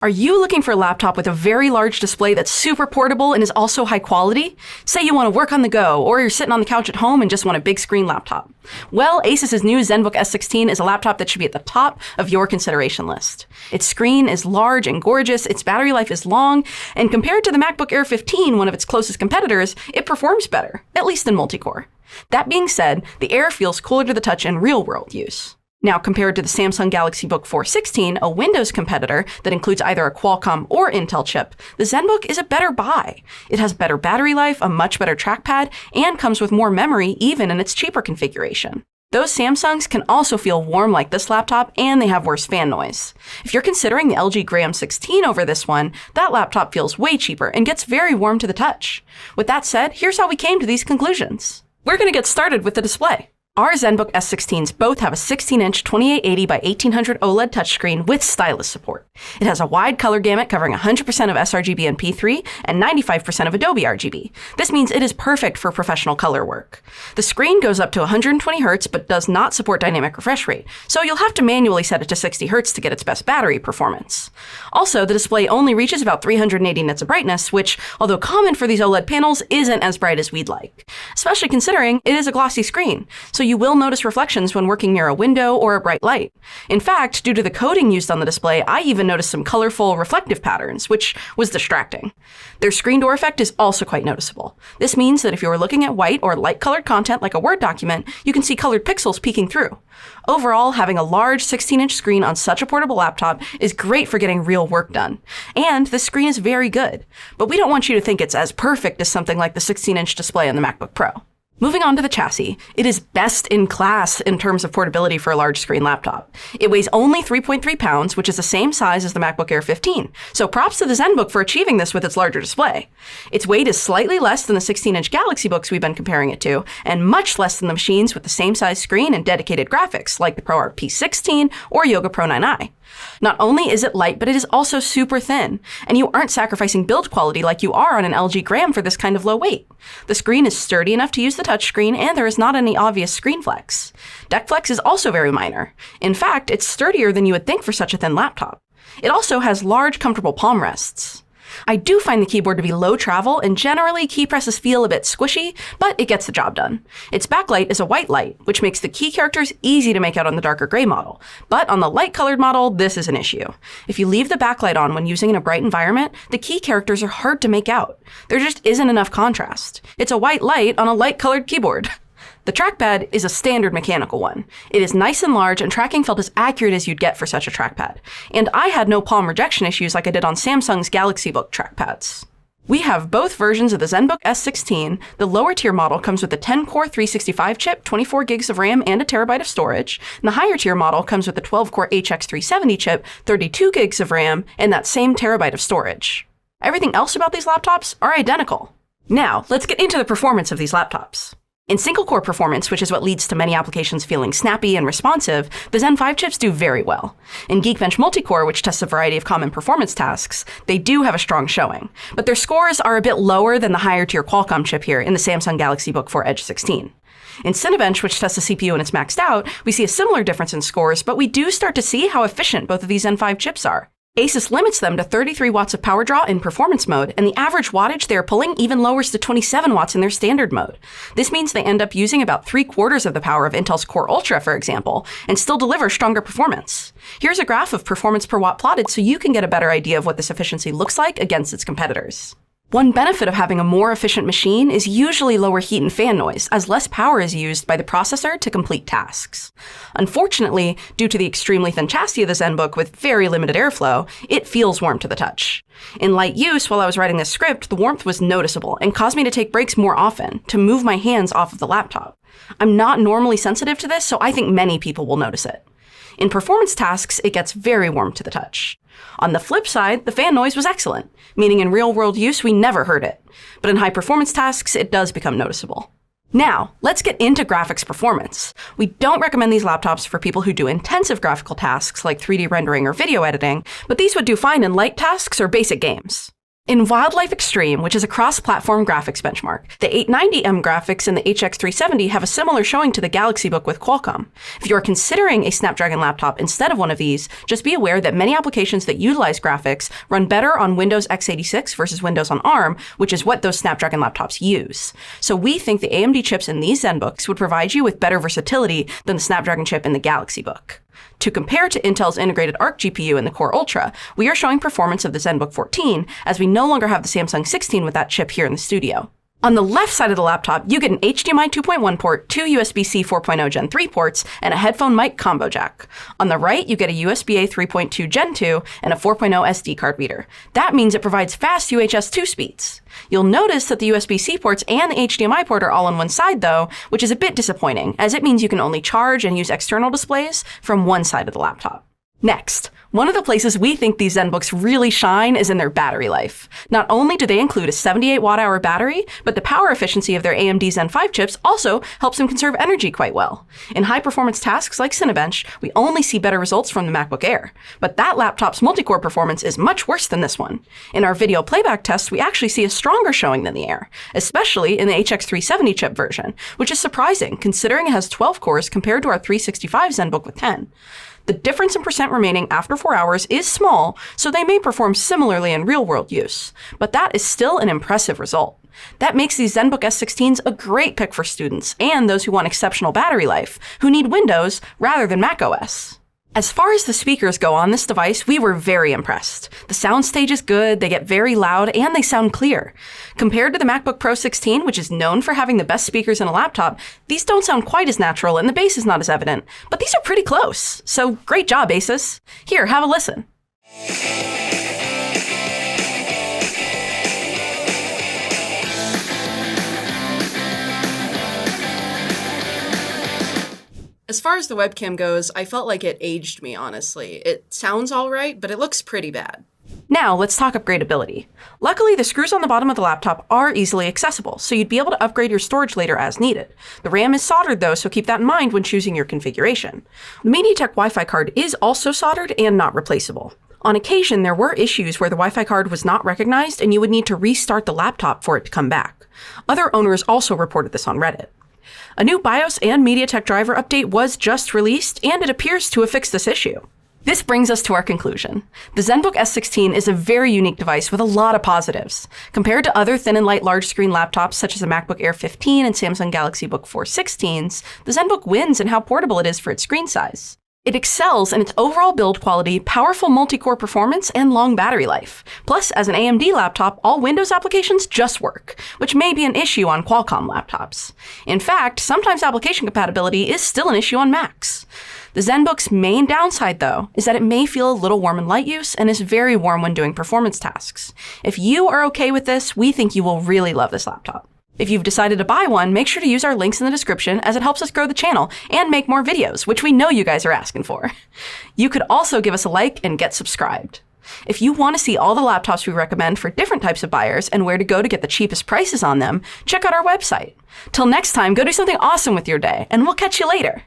Are you looking for a laptop with a very large display that's super portable and is also high quality? Say you want to work on the go, or you're sitting on the couch at home and just want a big screen laptop. Well, Asus's new Zenbook S16 is a laptop that should be at the top of your consideration list. Its screen is large and gorgeous, its battery life is long, and compared to the MacBook Air 15, one of its closest competitors, it performs better, at least in multi-core. That being said, the Air feels cooler to the touch in real-world use. Now, compared to the Samsung Galaxy Book 416, a Windows competitor that includes either a Qualcomm or Intel chip, the Zenbook is a better buy. It has better battery life, a much better trackpad, and comes with more memory even in its cheaper configuration. Those Samsungs can also feel warm like this laptop, and they have worse fan noise. If you're considering the LG Gram 16 over this one, that laptop feels way cheaper and gets very warm to the touch. With that said, here's how we came to these conclusions. We're going to get started with the display. Our Zenbook S16s both have a 16-inch 2880 by 1800 OLED touchscreen with stylus support. It has a wide color gamut covering 100% of sRGB and P3 and 95% of Adobe RGB. This means it is perfect for professional color work. The screen goes up to 120 Hz but does not support dynamic refresh rate, so you'll have to manually set it to 60 Hz to get its best battery performance. Also, the display only reaches about 380 nits of brightness, which, although common for these OLED panels, isn't as bright as we'd like, especially considering it is a glossy screen, so you will notice reflections when working near a window or a bright light. In fact, due to the coating used on the display, I even noticed some colorful reflective patterns, which was distracting. Their screen door effect is also quite noticeable. This means that if you are looking at white or light-colored content like a Word document, you can see colored pixels peeking through. Overall, having a large 16-inch screen on such a portable laptop is great for getting real work done. And the screen is very good. But we don't want you to think it's as perfect as something like the 16-inch display on the MacBook Pro. Moving on to the chassis, it is best in class in terms of portability for a large screen laptop. It weighs only 3.3 pounds, which is the same size as the MacBook Air 15, so props to the Zenbook for achieving this with its larger display. Its weight is slightly less than the 16-inch Galaxy Books we've been comparing it to, and much less than the machines with the same size screen and dedicated graphics, like the ProArt P16 or Yoga Pro 9i. Not only is it light, but it is also super thin, and you aren't sacrificing build quality like you are on an LG Gram for this kind of low weight. The screen is sturdy enough to use the touchscreen, and there is not any obvious screen flex. Deck flex is also very minor. In fact, it's sturdier than you would think for such a thin laptop. It also has large, comfortable palm rests. I do find the keyboard to be low travel, and generally key presses feel a bit squishy, but it gets the job done. Its backlight is a white light, which makes the key characters easy to make out on the darker gray model. But on the light-colored model, this is an issue. If you leave the backlight on when using in a bright environment, the key characters are hard to make out. There just isn't enough contrast. It's a white light on a light-colored keyboard. The trackpad is a standard mechanical one. It is nice and large, and tracking felt as accurate as you'd get for such a trackpad. And I had no palm rejection issues like I did on Samsung's Galaxy Book trackpads. We have both versions of the Zenbook S16. The lower tier model comes with a 10-core 365 chip, 24 gigs of RAM, and a terabyte of storage. And the higher tier model comes with a 12-core HX370 chip, 32 gigs of RAM, and that same terabyte of storage. Everything else about these laptops are identical. Now, let's get into the performance of these laptops. In single-core performance, which is what leads to many applications feeling snappy and responsive, the Zen 5 chips do very well. In Geekbench Multicore, which tests a variety of common performance tasks, they do have a strong showing, but their scores are a bit lower than the higher-tier Qualcomm chip here in the Samsung Galaxy Book 4 Edge 16. In Cinebench, which tests the CPU when it's maxed out, we see a similar difference in scores, but we do start to see how efficient both of these Zen 5 chips are. Asus limits them to 33 watts of power draw in performance mode, and the average wattage they are pulling even lowers to 27 watts in their standard mode. This means they end up using about 3/4 of the power of Intel's Core Ultra, for example, and still deliver stronger performance. Here's a graph of performance per watt plotted so you can get a better idea of what this efficiency looks like against its competitors. One benefit of having a more efficient machine is usually lower heat and fan noise, as less power is used by the processor to complete tasks. Unfortunately, due to the extremely thin chassis of the Zenbook with very limited airflow, it feels warm to the touch. In light use, while I was writing this script, the warmth was noticeable and caused me to take breaks more often, to move my hands off of the laptop. I'm not normally sensitive to this, so I think many people will notice it. In performance tasks, it gets very warm to the touch. On the flip side, the fan noise was excellent, meaning in real-world use, we never heard it. But in high-performance tasks, it does become noticeable. Now, let's get into graphics performance. We don't recommend these laptops for people who do intensive graphical tasks like 3D rendering or video editing, but these would do fine in light tasks or basic games. In Wildlife Extreme, which is a cross-platform graphics benchmark, the 890M graphics in the HX370 have a similar showing to the Galaxy Book with Qualcomm. If you are considering a Snapdragon laptop instead of one of these, just be aware that many applications that utilize graphics run better on Windows x86 versus Windows on ARM, which is what those Snapdragon laptops use. So we think the AMD chips in these Zenbooks would provide you with better versatility than the Snapdragon chip in the Galaxy Book. To compare to Intel's integrated Arc GPU in the Core Ultra, we are showing performance of the Zenbook 14, as we no longer have the Samsung 16 with that chip here in the studio. On the left side of the laptop, you get an HDMI 2.1 port, two USB-C 4.0 Gen 3 ports, and a headphone mic combo jack. On the right, you get a USB-A 3.2 Gen 2 and a 4.0 SD card reader. That means it provides fast UHS 2 speeds. You'll notice that the USB-C ports and the HDMI port are all on one side though, which is a bit disappointing, as it means you can only charge and use external displays from one side of the laptop. Next, one of the places we think these Zenbooks really shine is in their battery life. Not only do they include a 78 watt-hour battery, but the power efficiency of their AMD Zen 5 chips also helps them conserve energy quite well. In high-performance tasks like Cinebench, we only see better results from the MacBook Air, but that laptop's multi-core performance is much worse than this one. In our video playback tests, we actually see a stronger showing than the Air, especially in the HX370 chip version, which is surprising considering it has 12 cores compared to our 365 Zenbook with 10. The difference in percent remaining after 4 hours is small, so they may perform similarly in real-world use, but that is still an impressive result. That makes these Zenbook S16s a great pick for students and those who want exceptional battery life, who need Windows rather than macOS. As far as the speakers go on this device, we were very impressed. The soundstage is good, they get very loud, and they sound clear. Compared to the MacBook Pro 16, which is known for having the best speakers in a laptop, these don't sound quite as natural and the bass is not as evident, but these are pretty close. So great job, Asus. Here, have a listen. As far as the webcam goes, I felt like it aged me, honestly. It sounds alright, but it looks pretty bad. Now, let's talk upgradeability. Luckily, the screws on the bottom of the laptop are easily accessible, so you'd be able to upgrade your storage later as needed. The RAM is soldered though, so keep that in mind when choosing your configuration. The MediaTek Wi-Fi card is also soldered and not replaceable. On occasion, there were issues where the Wi-Fi card was not recognized and you would need to restart the laptop for it to come back. Other owners also reported this on Reddit. A new BIOS and MediaTek driver update was just released, and it appears to have fixed this issue. This brings us to our conclusion. The Zenbook S16 is a very unique device with a lot of positives. Compared to other thin and light large screen laptops such as the MacBook Air 15 and Samsung Galaxy Book 4 16s, the Zenbook wins in how portable it is for its screen size. It excels in its overall build quality, powerful multi-core performance, and long battery life. Plus, as an AMD laptop, all Windows applications just work, which may be an issue on Qualcomm laptops. In fact, sometimes application compatibility is still an issue on Macs. The Zenbook's main downside, though, is that it may feel a little warm in light use and is very warm when doing performance tasks. If you are okay with this, we think you will really love this laptop. If you've decided to buy one, make sure to use our links in the description as it helps us grow the channel and make more videos, which we know you guys are asking for. You could also give us a like and get subscribed. If you want to see all the laptops we recommend for different types of buyers and where to go to get the cheapest prices on them, check out our website. Till next time, go do something awesome with your day, and we'll catch you later.